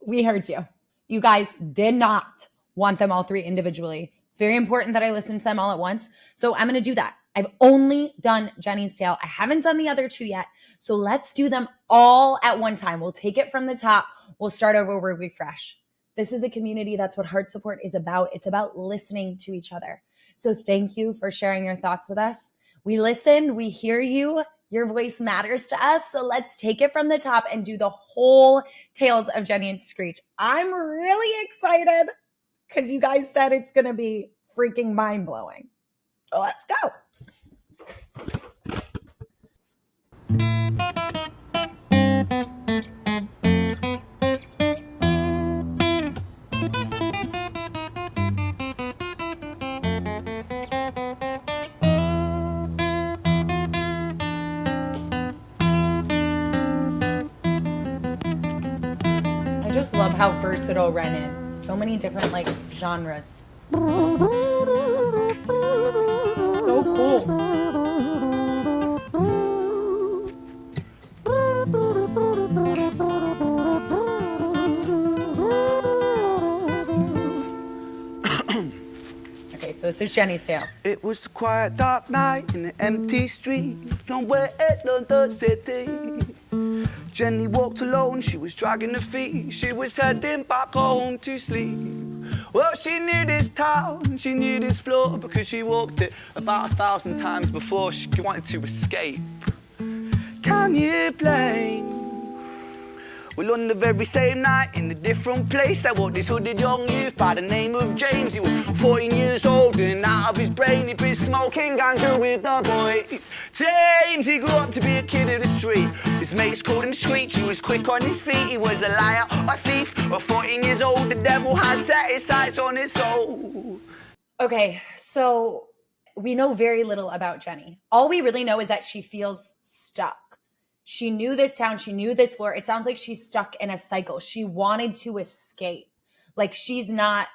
We heard you. You guys did not want them all three individually. It's very important that I listen to them all at once. So I'm going to do that. I've only done Jenny's tale. I haven't done the other two yet. So let's do them all at one time. We'll take it from the top. We'll start over, we'll refresh. This is a community. That's what HeartSupport is about. It's about listening to each other. So thank you for sharing your thoughts with us. We listen, we hear you. Your voice matters to us. So let's take it from the top and do the whole tales of Jenny and Screech. I'm really excited because you guys said it's going to be freaking mind-blowing. So let's go. I just love how versatile Ren is. So many different genres. So cool. Okay, so this is Jenny's tale. It was a quiet, dark night in an empty street somewhere in London City. Jenny walked alone, she was dragging her feet. She was heading back home to sleep. Well, she knew this town, she knew this floor, because she walked it about 1,000 times before. She wanted to escape. Can you blame? Well, on the very same night, in a different place, there walked this hooded young youth by the name of James. He was 14 years old and out of his brain. He'd been smoking ganja with the boys. James, he grew up to be a kid of the street. His mates called him Screech. He was quick on his feet. He was a liar, a thief. At 14 years old, the devil had set his sights on his soul. Okay, so we know very little about Jenny. All we really know is that she feels stuck. She knew this town. She knew this floor. It sounds like she's stuck in a cycle. She wanted to escape. Like she's not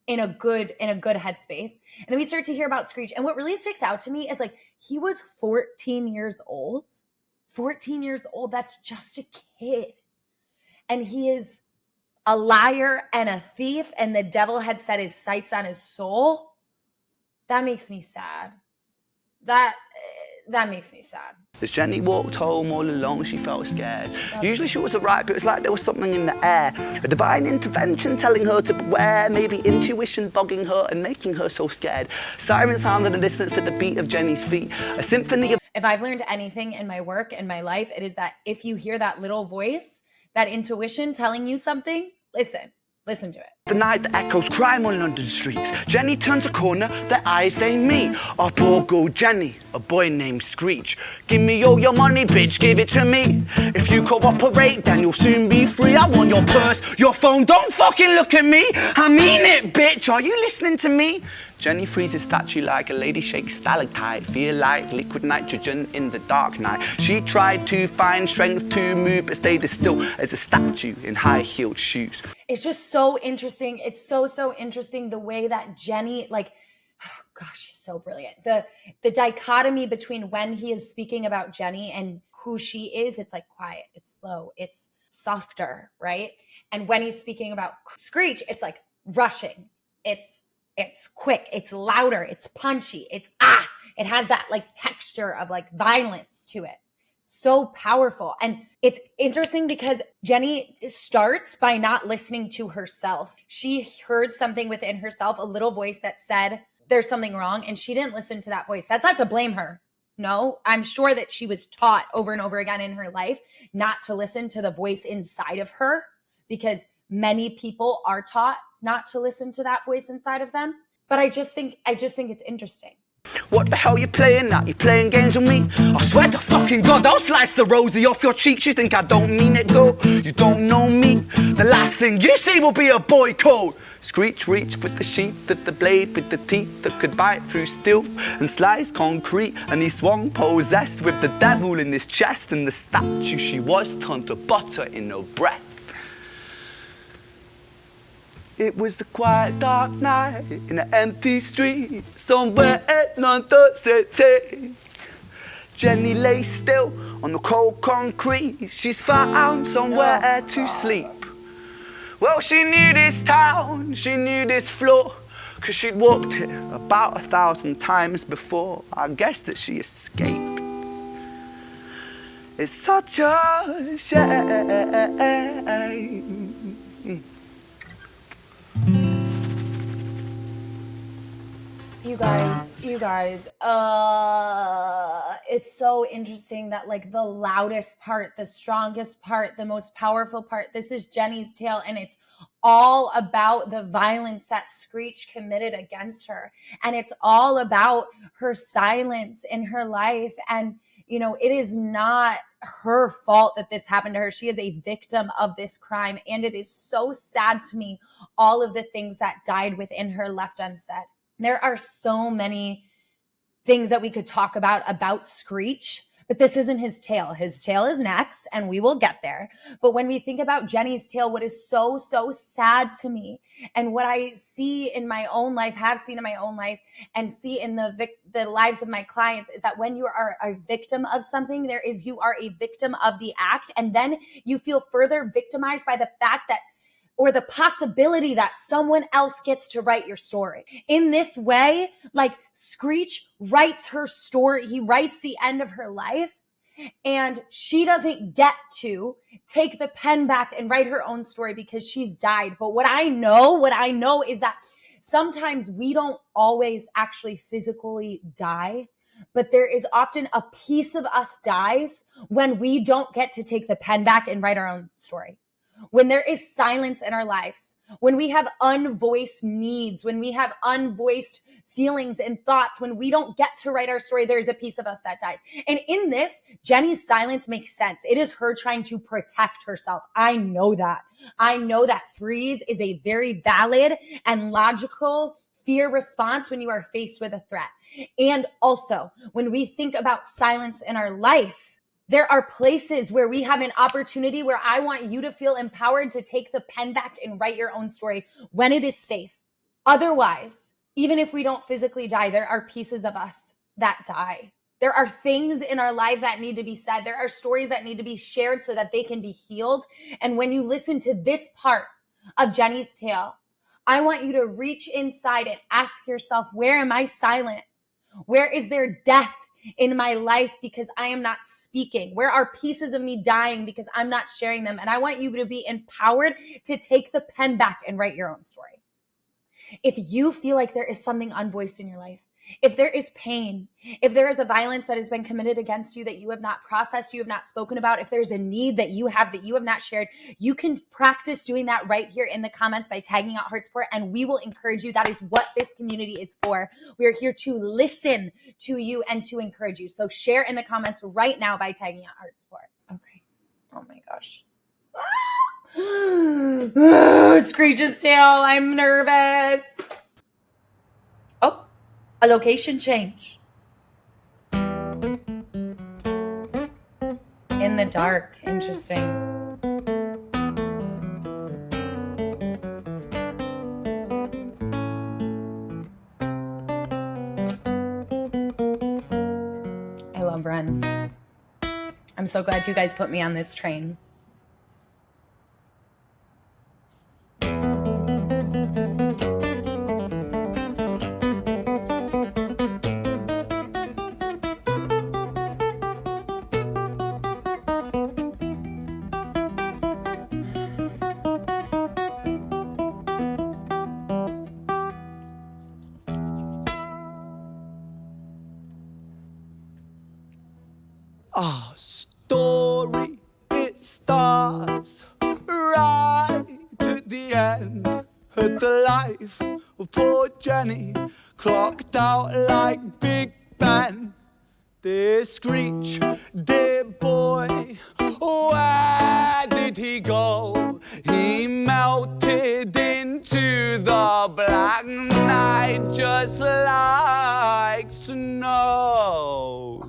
in a good headspace. And then we start to hear about Screech. And what really sticks out to me is he was 14 years old. 14 years old. That's just a kid. And he is a liar and a thief. And the devil had set his sights on his soul. That makes me sad. That makes me sad. As Jenny walked home all alone, she felt scared. Usually she was alright, but it was like there was something in the air. A divine intervention telling her to beware, maybe intuition bogging her and making her so scared. Sirens sounded in the distance to the beat of Jenny's feet. A symphony of... If I've learned anything in my work and my life, it is that if you hear that little voice, that intuition telling you something, listen to it. The night that echoes crime on London streets. Jenny turns a corner, their eyes they meet. A poor girl Jenny, a boy named Screech. Give me all your money, bitch, give it to me. If you cooperate, then you'll soon be free. I want your purse, your phone, don't fucking look at me. I mean it, bitch, are you listening to me? Jenny freezes statue like a lady shakes stalactite. Feel like liquid nitrogen in the dark night. She tried to find strength to move, but stayed as still as a statue in high-heeled shoes. It's just so interesting. It's so interesting the way that Jenny, oh gosh, she's so brilliant. The dichotomy between when he is speaking about Jenny and who she is, it's quiet, it's slow, it's softer, right? And when he's speaking about Screech, it's rushing. It's quick, it's louder, it's punchy, it has that texture of violence to it. So powerful. And it's interesting because Jenny starts by not listening to herself. She heard something within herself, a little voice that said there's something wrong, and she didn't listen to that voice. That's not to blame her. No, I'm sure that she was taught over and over again in her life not to listen to the voice inside of her, because many people are taught not to listen to that voice inside of them. But I just think it's interesting. What the hell you playing at? You playing games with me? I swear to fucking God, I'll slice the rosy off your cheeks. You think I don't mean it, girl? You don't know me. The last thing you see will be a boy code. Screech reached with the sheath of the blade, with the teeth that could bite through steel and slice concrete. And he swung possessed with the devil in his chest, and the statue she was turned to butter in her breath. It was a quiet, dark night in an empty street somewhere in London City. Jenny lay still on the cold concrete. She's found somewhere to sleep. Well, she knew this town, she knew this floor, 'cause she'd walked it about 1,000 times before. I guess that she escaped. It's such a shame. You guys, it's so interesting that like the loudest part, the strongest part, the most powerful part, this is Jenny's tale, and it's all about the violence that Screech committed against her. And it's all about her silence in her life. And, you know, it is not her fault that this happened to her. She is a victim of this crime. And it is so sad to me, all of the things that died within her left unsaid. There are so many things that we could talk about Screech, but this isn't his tale. His tale is next, and we will get there. But when we think about Jenny's tale, what is so, so sad to me, and what I see in my own life, have seen in my own life, and see in the lives of my clients, is that when you are a victim of something, you are a victim of the act, and then you feel further victimized by the fact that, or the possibility that someone else gets to write your story. In this way, like Screech writes her story, he writes the end of her life, and she doesn't get to take the pen back and write her own story because she's died. But what I know is that sometimes we don't always actually physically die, but there is often a piece of us dies when we don't get to take the pen back and write our own story. When there is silence in our lives, when we have unvoiced needs, when we have unvoiced feelings and thoughts, when we don't get to write our story, there is a piece of us that dies. And in this, Jenny's silence makes sense. It is her trying to protect herself. I know that. I know that freeze is a very valid and logical fear response when you are faced with a threat. And also, when we think about silence in our life, there are places where we have an opportunity where I want you to feel empowered to take the pen back and write your own story when it is safe. Otherwise, even if we don't physically die, there are pieces of us that die. There are things in our life that need to be said. There are stories that need to be shared so that they can be healed. And when you listen to this part of Jenny's tale, I want you to reach inside and ask yourself, where am I silent? Where is there death in my life because I am not speaking? Where are pieces of me dying because I'm not sharing them? And I want you to be empowered to take the pen back and write your own story. If you feel like there is something unvoiced in your life, if there is pain, if there is a violence that has been committed against you that you have not processed, you have not spoken about, if there's a need that you have not shared, you can practice doing that right here in the comments by tagging out HeartSupport, and we will encourage you. That is what this community is for. We are here to listen to you and to encourage you. So share in the comments right now by tagging out HeartSupport. Okay. Oh my gosh. Screech's tail. I'm nervous. Oh, a location change. In the dark. Interesting. I love Ren. I'm so glad you guys put me on this train. Our story, it starts right at the end. At the life of poor Jenny, clocked out like Big Ben. Dear Screech, dear boy, where did he go? He melted into the black night just like snow.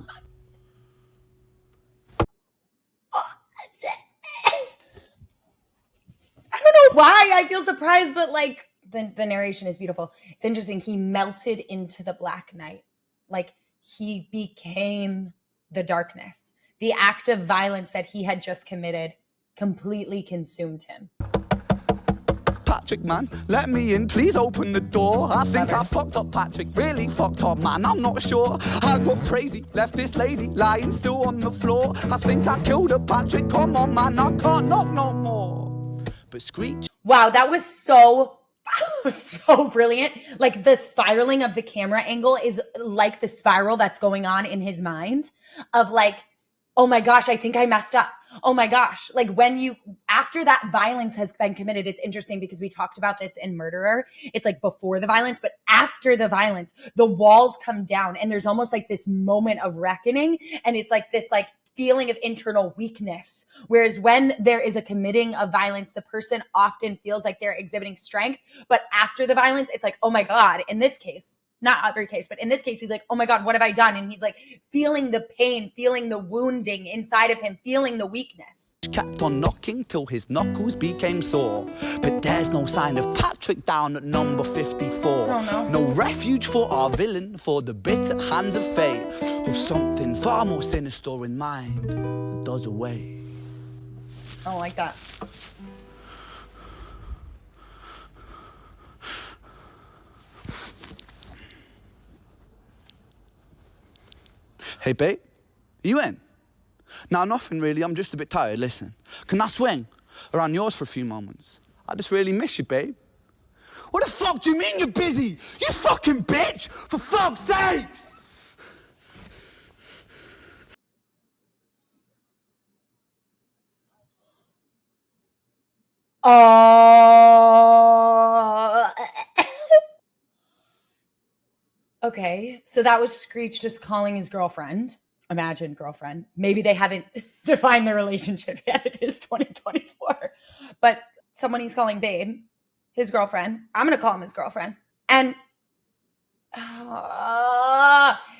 I don't know why I feel surprised, but like the narration is beautiful. It's interesting. He melted into the black night. Like he became the darkness. The act of violence that he had just committed completely consumed him. Patrick, man. Let me in, please open the door. I think I fucked up Patrick, really fucked up, man. I'm not sure. I got crazy, left this lady lying still on the floor. I think I killed her, Patrick. Come on, man, I can't knock no more. But Screech. Wow, that was so brilliant. Like the spiraling of the camera angle is like the spiral that's going on in his mind of like, oh my gosh, I think I messed up. Oh my gosh. Like after that violence has been committed, it's interesting because we talked about this in Murderer. It's like before the violence, but after the violence, the walls come down and there's almost like this moment of reckoning. And it's like this like feeling of internal weakness. Whereas when there is a committing of violence, the person often feels like they're exhibiting strength. But after the violence, it's like, oh my God, in this case, not every case, but in this case, he's like, oh my God, what have I done? And he's like feeling the pain, feeling the wounding inside of him, feeling the weakness. Kept on knocking till his knuckles became sore. But there's no sign of Patrick down at number 54. Oh no. No refuge for our villain, for the bitter hands of fate. With something far more sinister in mind that does away. I don't like that. Hey, babe, you in? Nah, nothing really. I'm just a bit tired. Listen, can I swing around yours for a few moments? I just really miss you, babe. What the fuck do you mean you're busy? You fucking bitch! For fuck's sakes! Okay, so that was Screech just calling his girlfriend. Imagine girlfriend. Maybe they haven't defined their relationship yet. It is 2024. But someone he's calling babe, his girlfriend. I'm going to call him his girlfriend. And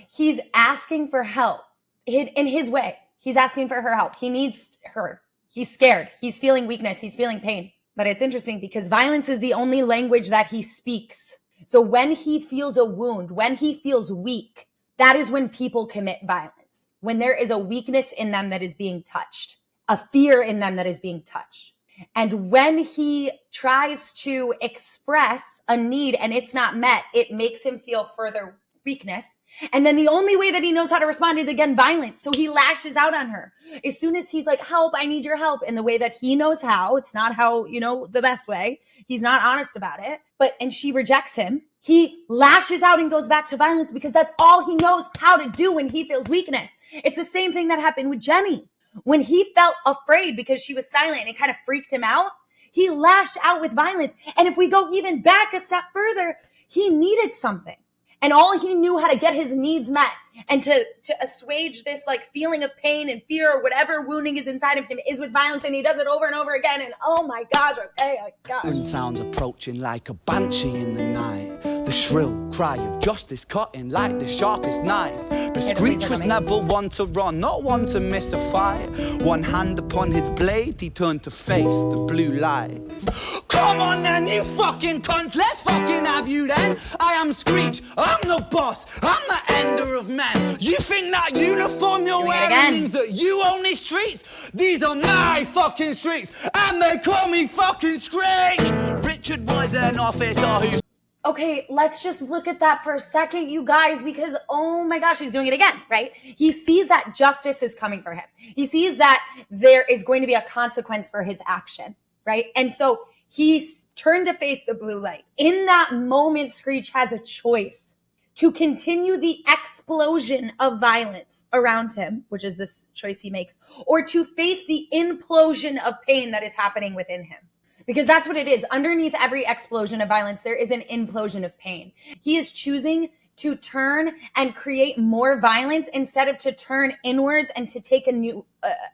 he's asking for help in his way. He's asking for her help. He needs her. He's scared. He's feeling weakness. He's feeling pain. But it's interesting because violence is the only language that he speaks. So when he feels a wound, when he feels weak, that is when people commit violence. When there is a weakness in them that is being touched, a fear in them that is being touched. And when he tries to express a need and it's not met, it makes him feel further weakness. And then the only way that he knows how to respond is again violence. So he lashes out on her. As soon as he's like, help, I need your help, in the way that he knows how, it's not how, the best way. He's not honest about it. And she rejects him. He lashes out and goes back to violence because that's all he knows how to do when he feels weakness. It's the same thing that happened with Jenny. When he felt afraid because she was silent and it kind of freaked him out, he lashed out with violence. And if we go even back a step further, he needed something. And all he knew how to get his needs met and to assuage this like feeling of pain and fear or whatever wounding is inside of him is with violence. And he does it over and over again. And oh my gosh, okay, I got it. Sounds approaching like a banshee in the night. The shrill cry of justice cutting like the sharpest knife. But Screech was never one to run, not one to miss a fight. One hand upon his blade, he turned to face the blue lights. Come on then, you fucking cunts, let's fucking have you then. I am Screech, I'm the boss, I'm the ender of men. You think that uniform you're wearing means that you own these streets? These are my fucking streets, and they call me fucking Screech. Richard was an officer who... Okay, let's just look at that for a second, you guys, because oh my gosh, he's doing it again, right? He sees that justice is coming for him. He sees that there is going to be a consequence for his action, right? And so he's turned to face the blue light. In that moment, Screech has a choice to continue the explosion of violence around him, which is this choice he makes, or to face the implosion of pain that is happening within him. Because that's what it is. Underneath every explosion of violence, there is an implosion of pain. He is choosing to turn and create more violence instead of to turn inwards and to take a new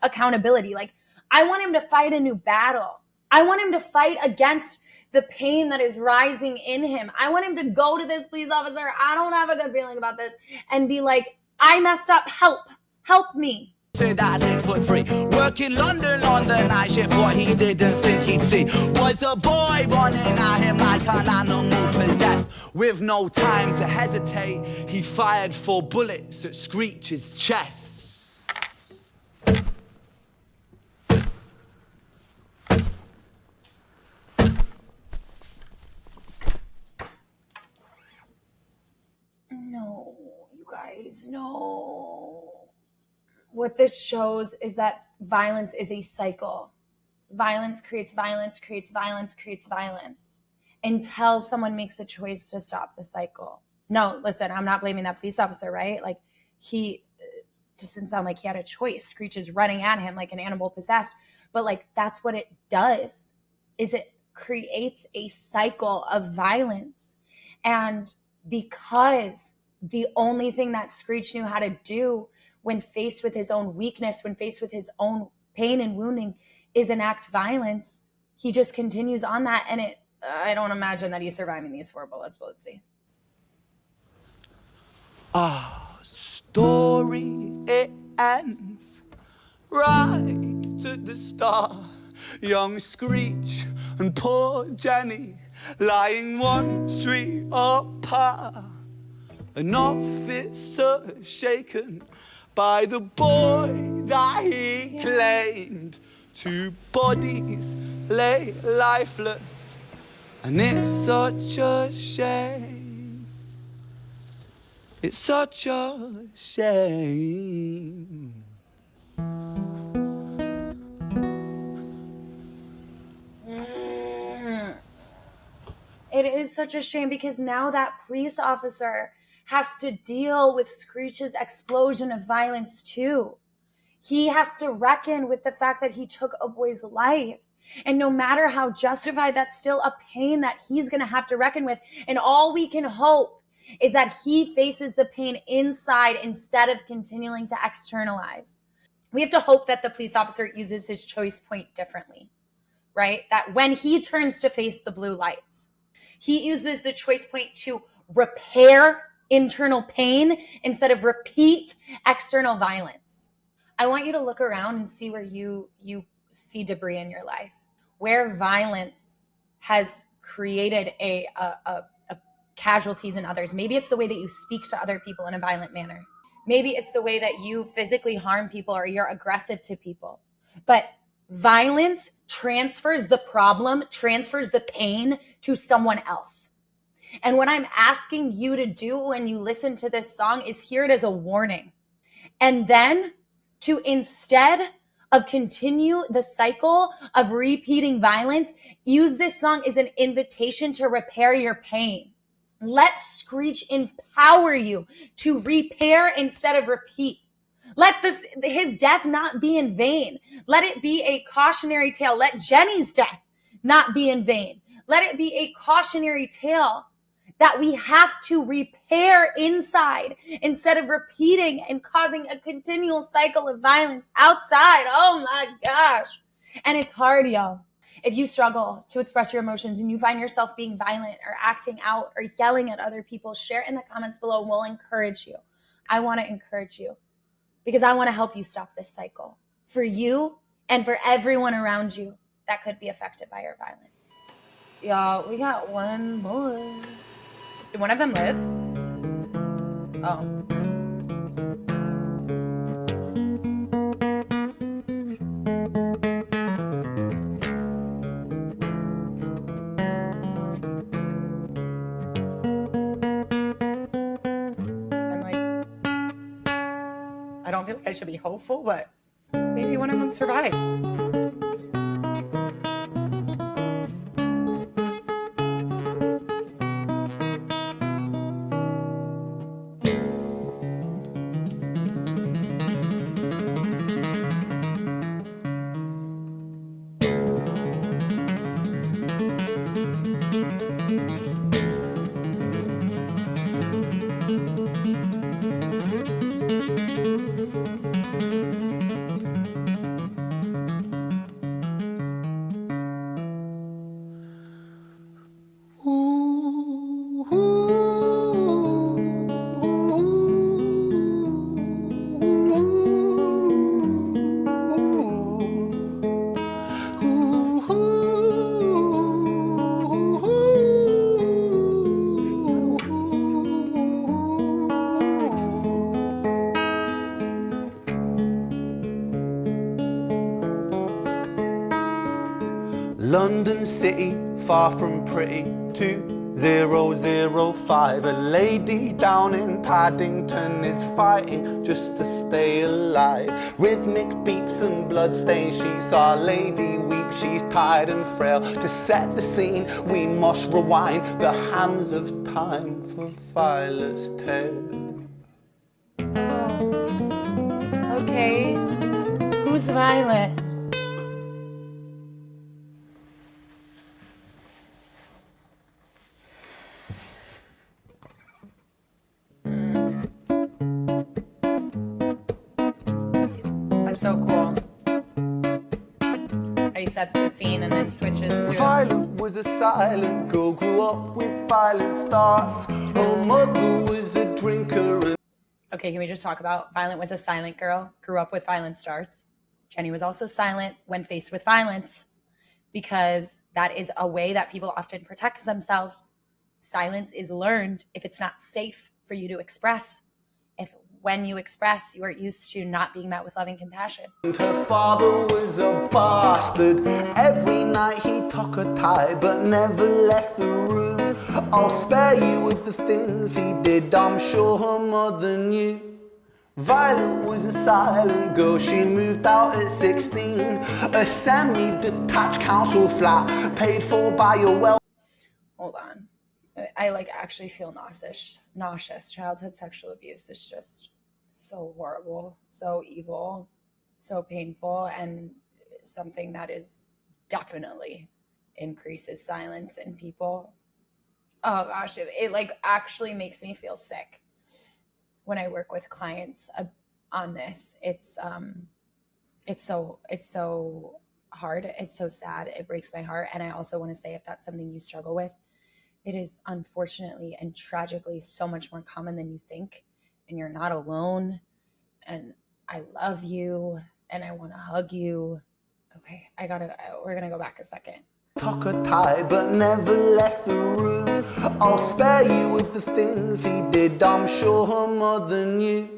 accountability. Like, I want him to fight a new battle. I want him to fight against the pain that is rising in him. I want him to go to this police officer, I don't have a good feeling about this, and be like, I messed up, help me. That 6 foot 3, working London on the night shift. What he didn't think he'd see was a boy running at him like an animal possessed. With no time to hesitate, he fired 4 bullets at Screech's chest. no. What this shows is that violence is a cycle. Violence creates violence, creates violence, creates violence until someone makes a choice to stop the cycle. No, listen, I'm not blaming that police officer, right? Like, he doesn't sound like he had a choice. Screech is running at him like an animal possessed. But like, that's what it does, is it creates a cycle of violence. And because the only thing that Screech knew how to do when faced with his own weakness, when faced with his own pain and wounding, is enact violence, he just continues on that. And I don't imagine that he's surviving these 4 bullets, but let's see. Story, it ends right at the start. Young Screech and poor Jenny lying 1 street apart. An officer shaken by the boy that he claimed. 2 bodies lay lifeless, and it's such a shame. It's such a shame. It is such a shame, because now that police officer has to deal with Screech's explosion of violence too. He has to reckon with the fact that he took a boy's life. And no matter how justified, that's still a pain that he's going to have to reckon with. And all we can hope is that he faces the pain inside instead of continuing to externalize. We have to hope that the police officer uses his choice point differently, right? That when he turns to face the blue lights, he uses the choice point to repair internal pain instead of repeat external violence. I want you to look around and see where you see debris in your life, where violence has created a casualties in others. Maybe it's the way that you speak to other people in a violent manner. Maybe it's the way that you physically harm people or you're aggressive to people. But violence transfers the problem, transfers the pain to someone else. And what I'm asking you to do when you listen to this song is hear it as a warning. And then to, instead of continue the cycle of repeating violence, use this song as an invitation to repair your pain. Let Screech empower you to repair instead of repeat. Let his death not be in vain. Let it be a cautionary tale. Let Jenny's death not be in vain. Let it be a cautionary tale that we have to repair inside instead of repeating and causing a continual cycle of violence outside. Oh my gosh. And it's hard, y'all. If you struggle to express your emotions and you find yourself being violent or acting out or yelling at other people, share it in the comments below and we'll encourage you. I want to encourage you because I want to help you stop this cycle for you and for everyone around you that could be affected by your violence. Y'all, we got 1 more. Did one of them live? Oh. I don't feel like I should be hopeful, but maybe one of them survived. London city, far from pretty, 2 005. A lady down in Paddington is fighting just to stay alive. Rhythmic beeps and bloodstained sheets. Our lady weeps, she's tired and frail. To set the scene, we must rewind the hands of time for Violet's tale. Okay, who's Violet? That's so cool. He sets the scene and then switches to... Violet was a silent girl, grew up with violent starts. Her mother was a drinker and... Okay, can we just talk about Violet was a silent girl, grew up with violent starts. Jenny was also silent when faced with violence, because that is a way that people often protect themselves. Silence is learned if it's not safe for you to express. If when you express, you are used to not being met with loving compassion. And her father was a bastard. Every night he took a tie, but never left the room. I'll spare you with the things he did, I'm sure her mother knew. Violet was a silent girl, she moved out at 16. A semi-detached council flat, paid for by a well... Hold on. I actually feel nauseous. Childhood sexual abuse is just so horrible, so evil, so painful, and something that is definitely increases silence in people. Oh gosh, it actually makes me feel sick when I work with clients on this. It's so hard. It's so sad. It breaks my heart. And I also want to say, if that's something you struggle with, it is unfortunately and tragically so much more common than you think, and you're not alone. And I love you and I want to hug you. Okay, we're going to go back a second. Took a tie but never left the room. I'll spare you with the things he did, I'm sure her mother knew.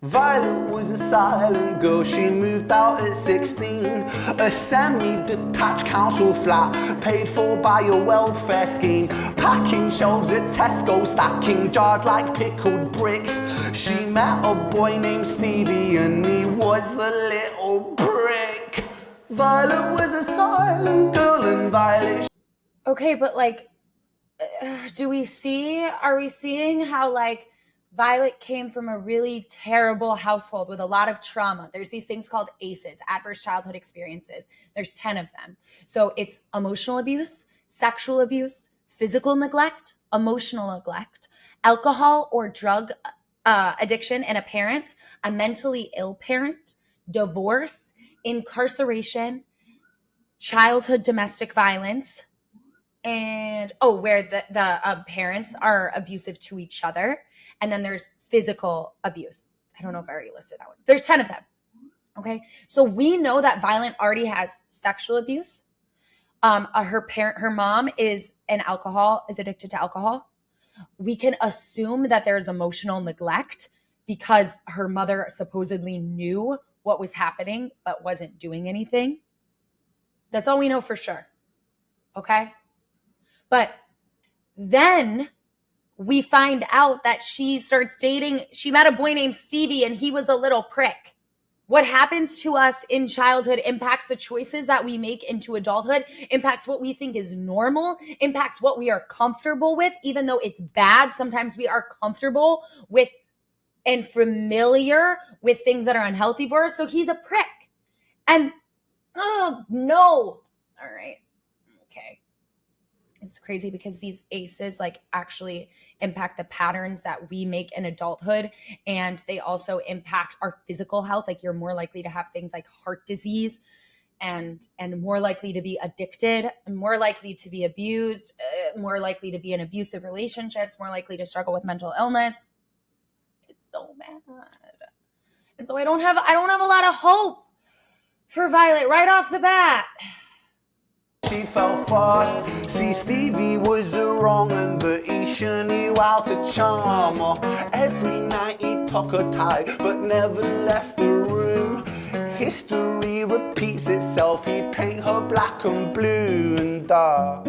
Violet was a silent girl, she moved out at 16. A semi-detached council flat, paid for by a welfare scheme. Packing shelves at Tesco, stacking jars like pickled bricks. She met a boy named Stevie and he was a little prick. Violet was a silent girl and Violet... Okay, but are we seeing how Violet came from a really terrible household with a lot of trauma? There's these things called ACEs, adverse childhood experiences. There's 10 of them. So it's emotional abuse, sexual abuse, physical neglect, emotional neglect, alcohol or drug addiction in a parent, a mentally ill parent, divorce, incarceration, childhood domestic violence, and where the parents are abusive to each other. And then there's physical abuse. I don't know if I already listed that one. There's 10 of them. Okay. So we know that Violet already has sexual abuse. Her mom is addicted to alcohol. We can assume that there's emotional neglect because her mother supposedly knew what was happening, but wasn't doing anything. That's all we know for sure. Okay. But then we find out that she met a boy named Stevie and he was a little prick. What happens to us in childhood impacts the choices that we make into adulthood, impacts what we think is normal, impacts what we are comfortable with, even though it's bad. Sometimes we are comfortable with and familiar with things that are unhealthy for us. So he's a prick. And, oh, no. All right. Okay. It's crazy because these ACEs actually impact the patterns that we make in adulthood. And they also impact our physical health. You're more likely to have things like heart disease and more likely to be addicted, more likely to be abused, more likely to be in abusive relationships, more likely to struggle with mental illness. It's so bad. And so I don't have a lot of hope for Violet right off the bat. She fell fast. See, Stevie was the wrong one, but he sure knew how to charm her. Every night he took a tie, but never left the room. History repeats itself, he'd paint her black and blue and dark.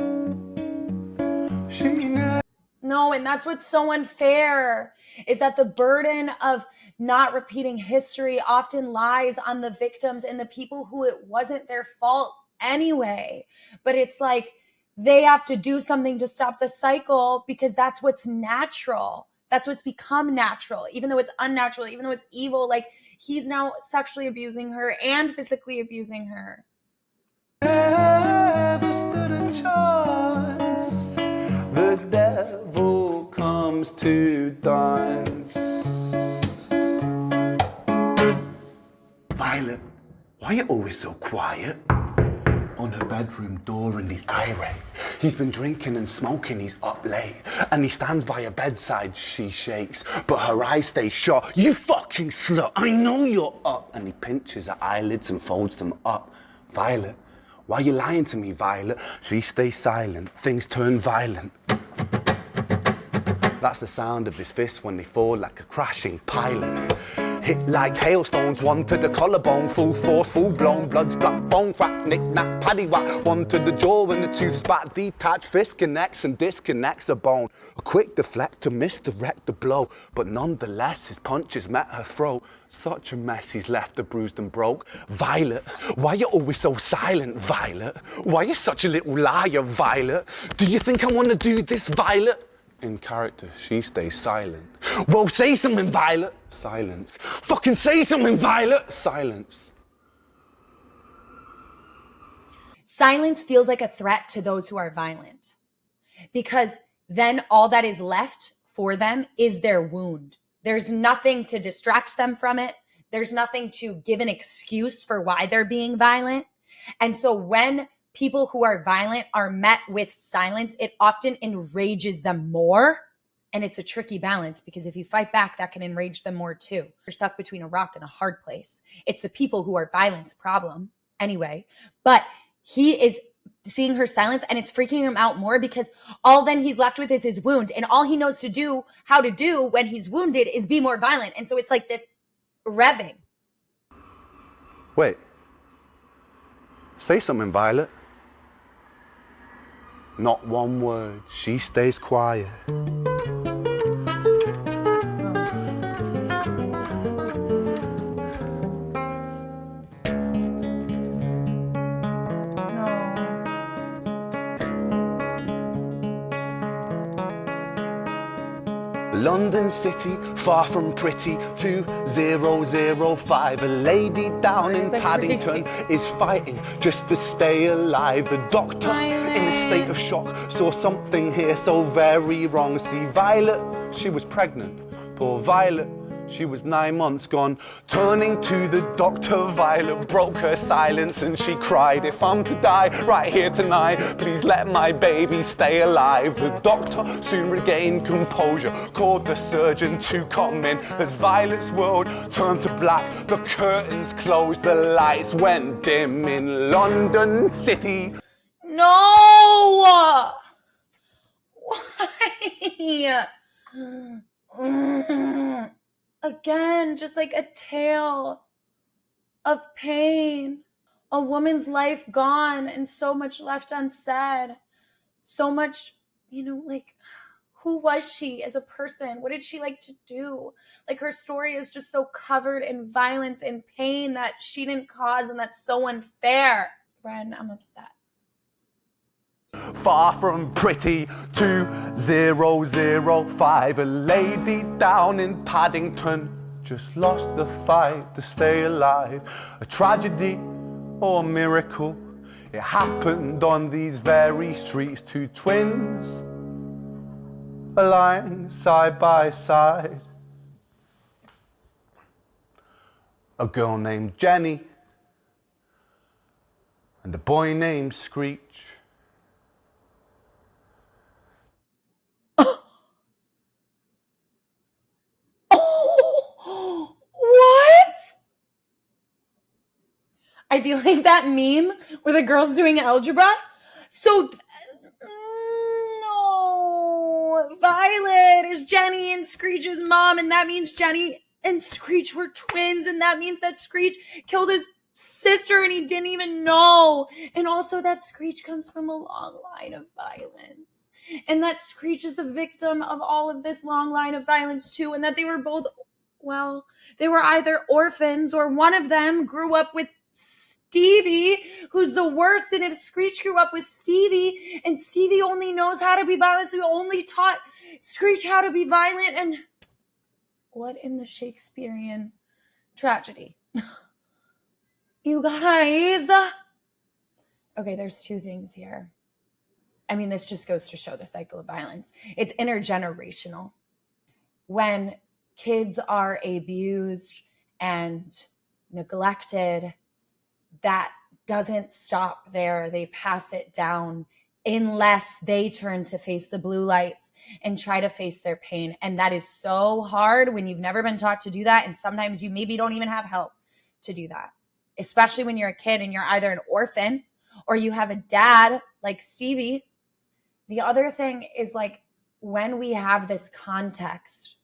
She never. No, and that's what's so unfair, is that the burden of not repeating history often lies on the victims and the people who it wasn't their fault anyway. But it's like they have to do something to stop the cycle because that's what's natural. That's what's become natural, even though it's unnatural, even though it's evil. Like, he's now sexually abusing her and physically abusing her. Never stood a chance. The devil comes to dance. Violet, why are you always so quiet? On her bedroom door and he's irate. He's been drinking and smoking, he's up late. And he stands by her bedside, she shakes, but her eyes stay shut. You fucking slut, I know you're up. And he pinches her eyelids and folds them up. Violet, why are you lying to me, Violet? She stays silent, things turn violent. That's the sound of his fists when they fall like a crashing pilot. Hit like hailstones, one to the collarbone, full force, full blown, blood's black bone, crack, knick, knack, paddywhack, one to the jaw and the tooth spat, detached fist connects and disconnects a bone. A quick deflect to misdirect the blow, but nonetheless his punches met her throat. Such a mess he's left her bruised and broke. Violet, why you always so silent, Violet? Why you such a little liar, Violet? Do you think I want to do this, Violet? In character, she stays silent. Well, say something, Violet. Silence. Fucking say something, Violet. Silence. Silence feels like a threat to those who are violent, because then all that is left for them is their wound. There's nothing to distract them from it. There's nothing to give an excuse for why they're being violent. And so when people who are violent are met with silence, it often enrages them more. And it's a tricky balance, because if you fight back, that can enrage them more too. You're stuck between a rock and a hard place. It's the people who are violent's problem anyway. But he is seeing her silence and it's freaking him out more, because all then he's left with is his wound. And all he knows how to do when he's wounded is be more violent. And so it's like this revving. Wait. Say something, Violet. Not one word. She stays quiet. London City, far from pretty, 2005. A lady down in Paddington is fighting just to stay alive. The doctor, in a state of shock, saw something here so very wrong. See, Violet, she was pregnant. Poor Violet, she was 9 months gone. Turning to the doctor, Violet broke her silence and she cried, if I'm to die right here tonight, please let my baby stay alive. The doctor soon regained composure, called the surgeon to come in. As Violet's world turned to black, the curtains closed, the lights went dim in London City. No! Why? Again, just like a tale of pain. A woman's life gone and so much left unsaid. So much, like, who was she as a person? What did she like to do? Like, her story is just so covered in violence and pain that she didn't cause, and that's so unfair. Bren, I'm upset. Far from pretty, 2005. A lady down in Paddington just lost the fight to stay alive. A tragedy or a miracle, it happened on these very streets. Two twins are lying side by side. A girl named Jenny and a boy named Screech. What? I feel like that meme where the girl's doing algebra. So, no. Violet is Jenny and Screech's mom, and that means Jenny and Screech were twins, and that means that Screech killed his sister and he didn't even know. And also that Screech comes from a long line of violence. and that Screech is a victim of all of this long line of violence too, and that they were both, well, they were either orphans or one of them grew up with Stevie, who's the worst. And if Screech grew up with Stevie and Stevie only knows how to be violent, so he only taught Screech how to be violent, and what in the Shakespearean tragedy? You guys. Okay, there's two things here. I mean, this just goes to show the cycle of violence. It's intergenerational. When kids are abused and neglected, that doesn't stop there. They pass it down unless they turn to face the blue lights and try to face their pain. And that is so hard when you've never been taught to do that. And sometimes you maybe don't even have help to do that, especially when you're a kid and you're either an orphan or you have a dad like Stevie. The other thing is, like, when we have this context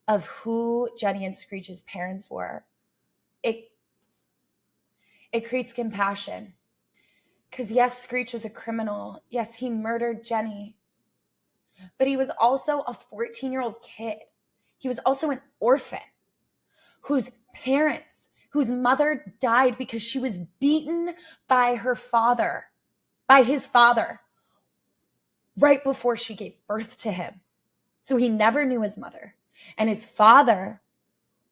of who Jenny and Screech's parents were, it creates compassion. Because yes, Screech was a criminal. Yes, he murdered Jenny. But he was also a 14-year-old kid. He was also an orphan whose mother died because she was beaten by his father, right before she gave birth to him. So he never knew his mother. And his father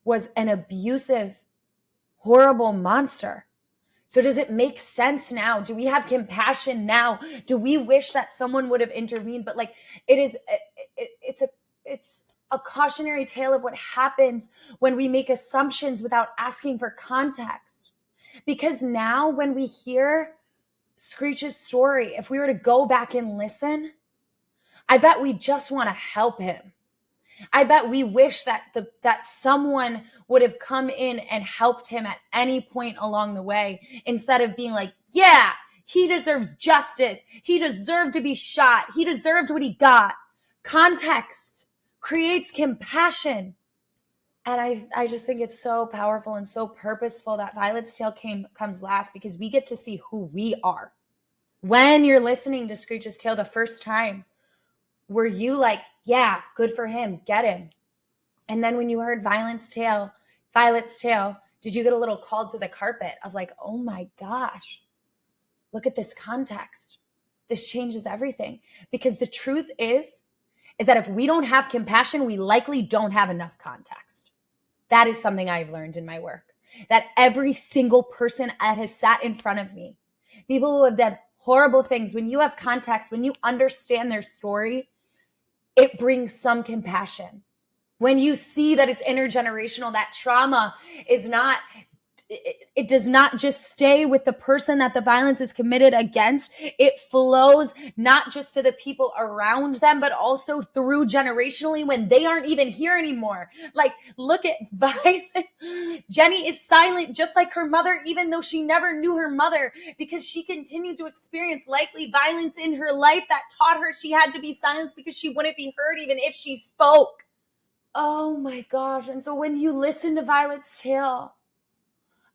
was an abusive, horrible monster. So does it make sense now? Do we have compassion now? Do we wish that someone would have intervened? But like, it's a cautionary tale of what happens when we make assumptions without asking for context. Because now when we hear Screech's story, if we were to go back and listen, I bet we just want to help him. I bet we wish that someone would have come in and helped him at any point along the way, instead of being like, yeah, he deserves justice. He deserved to be shot. He deserved what he got. Context creates compassion. And I just think it's so powerful and so purposeful that Violet's tale comes last, because we get to see who we are. When you're listening to Screech's tale the first time, were you like, yeah, good for him, get him? And then when you heard Violet's tale, did you get a little called to the carpet of like, oh my gosh, look at this context. This changes everything. Because the truth is that if we don't have compassion, we likely don't have enough context. That is something I've learned in my work. That every single person that has sat in front of me, people who have done horrible things, when you have context, when you understand their story, it brings some compassion. When you see that it's intergenerational, that trauma is not, it does not just stay with the person that the violence is committed against. It flows not just to the people around them, but also through generationally when they aren't even here anymore. Like, look at Violet. Jenny is silent just like her mother, even though she never knew her mother, because she continued to experience likely violence in her life that taught her she had to be silenced because she wouldn't be heard even if she spoke. Oh my gosh. And so when you listen to Violet's tale,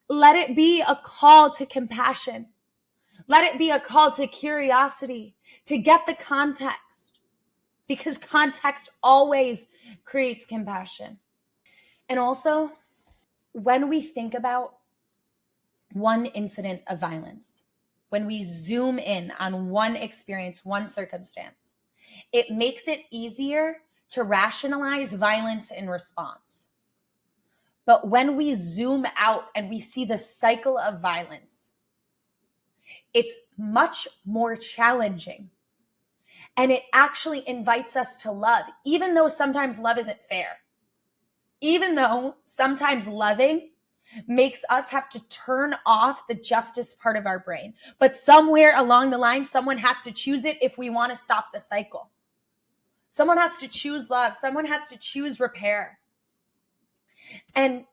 let it be a call to compassion. Let it be a call to curiosity, to get the context, because context always creates compassion. And also, when we think about one incident of violence, when we zoom in on one experience, one circumstance, it makes it easier to rationalize violence in response. But when we zoom out and we see the cycle of violence, it's much more challenging. And it actually invites us to love, even though sometimes love isn't fair. Even though sometimes loving makes us have to turn off the justice part of our brain. But somewhere along the line, someone has to choose it if we want to stop the cycle. Someone has to choose love. Someone has to choose repair. And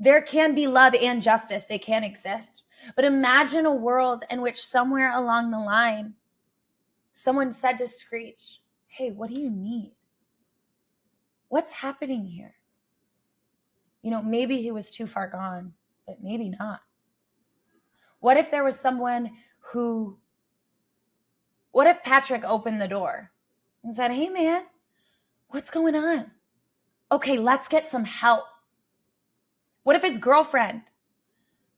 there can be love and justice. They can exist. But imagine a world in which somewhere along the line, someone said to Screech, hey, what do you need? What's happening here? You know, maybe he was too far gone, but maybe not. What if there was someone who What if Patrick opened the door and said, hey man, what's going on? Okay, let's get some help. What if his girlfriend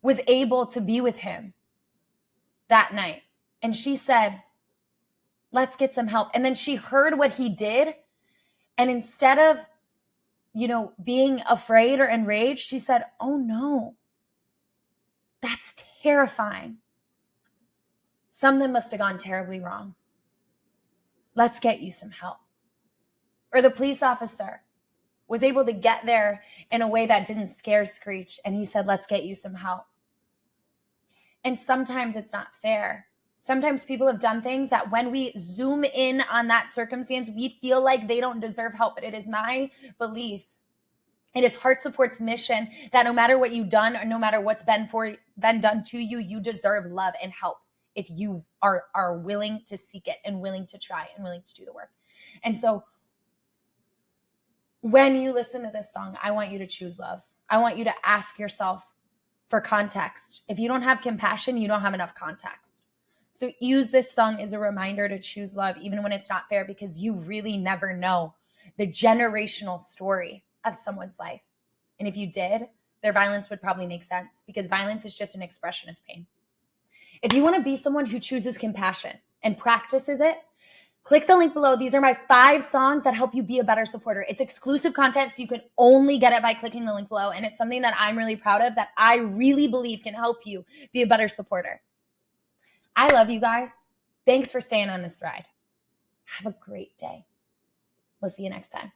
was able to be with him that night and she said, let's get some help. And then she heard what he did. And instead of, being afraid or enraged, she said, oh no, that's terrifying. Something must have gone terribly wrong. Let's get you some help. Or the police officer was able to get there in a way that didn't scare Screech. And he said, let's get you some help. And sometimes it's not fair. Sometimes people have done things that when we zoom in on that circumstance, we feel like they don't deserve help. But it is my belief, it is HeartSupport's mission that no matter what you've done or no matter what's been done to you, you deserve love and help if you are willing to seek it and willing to try and willing to do the work. And so when you listen to this song, I want you to choose love. I want you to ask yourself for context. If you don't have compassion, you don't have enough context. So use this song as a reminder to choose love, even when it's not fair, because you really never know the generational story of someone's life. And if you did, their violence would probably make sense, because violence is just an expression of pain. If you want to be someone who chooses compassion and practices it, click the link below. These are my 5 songs that help you be a better supporter. It's exclusive content, so you can only get it by clicking the link below. And it's something that I'm really proud of, that I really believe can help you be a better supporter. I love you guys. Thanks for staying on this ride. Have a great day. We'll see you next time.